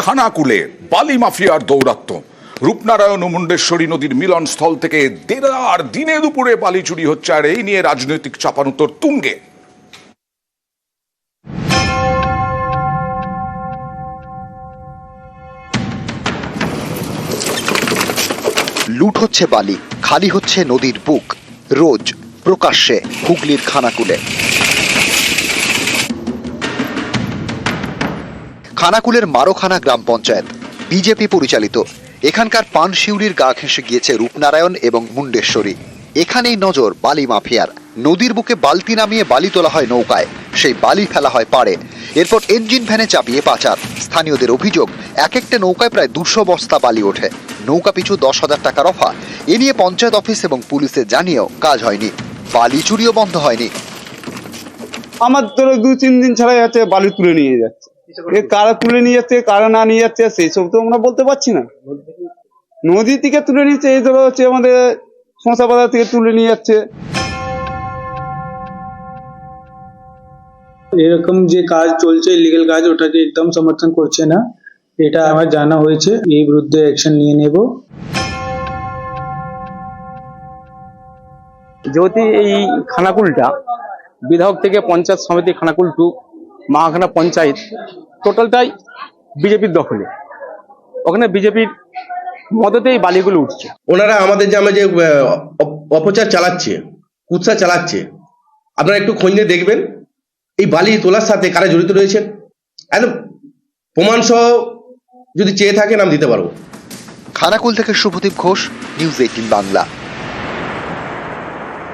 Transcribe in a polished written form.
খানাকুলে বালি মাফিয়ার দৌরাত্ম্য। রূপনারায়ণ ও মুন্ডেশ্বরী নদীর মিলনস্থল থেকে দেড়ার দিনে দুপুরে বালি চুরি হচ্ছে, আর এই নিয়ে রাজনৈতিক চাপানোতর তুঙ্গে। লুট হচ্ছে বালি, খালি হচ্ছে নদীর বুক, রোজ প্রকাশ্যে হুগলির খানাকুলে। খানাকুলের মারোখানা গ্রাম পঞ্চায়েত বিজেপি পরিচালিত। এখানকার পানশিউরির গা ঘেঁষে গিয়েছে রূপনারায়ণ এবং মুন্ডেশ্বরী। এখানেই নজর বালি মাফিয়ার। নদীর বুকে বালতি নামিয়ে বালি তোলা হয় নৌকায়, সেই বালি ফেলা হয় পাড়ে, এরপর ইঞ্জিন ভ্যানে চাপিয়ে পাচার। স্থানীয়দের অভিযোগ, এক একটা নৌকায় প্রায় 200 বস্তা বালি ওঠে। নৌকা পিছু 10,000 টাকার অফার। এ নিয়ে পঞ্চায়েত অফিস এবং পুলিশে জানিয়েও কাজ হয়নি। বালি চুরিও বন্ধ হয়নি। আমার ধরো 2-3 দিন ছাড়া যাচ্ছে বালি তুলে নিয়ে যাচ্ছে। কারা তুলে নিয়ে যাচ্ছে, কারা না নিয়ে যাচ্ছে, সেই সব তো আমরা বলতে পারছি না। নদী থেকে তুলে নিচ্ছে, এই ধরো হচ্ছে আমাদের শশা বাজার থেকে তুলে নিয়ে যাচ্ছে। এরকম যে কাজ চলছে, ইলিগাল কাজ, ওটাকে একদম সমর্থন করছে না। এটা আমার জানা হয়েছে, এই বিরুদ্ধে অ্যাকশন নিয়ে নেব। যেহেতু এই খানাকুলটা বিধায়ক থেকে পঞ্চায়েত সমিতি খানাকুল টু মাখানা পঞ্চায়েত টোটালটাই বিজেপির দখলে। ওখানে বিজেপির মদতেই বালিগুলো উঠছে। ওনারা আমাদের যে অপচার চালাচ্ছে, কুৎসা চালাচ্ছে, আপনারা একটু খোঁজ নিয়ে দেখবেন এই বালি তোলার সাথে কারা জড়িত রয়েছেন। একদম প্রমাণ সহ যদি চেয়ে থাকেন আমি দিতে পারবো। খানাকুল থেকে শুভদীপ ঘোষ, নিউজ 18 বাংলা।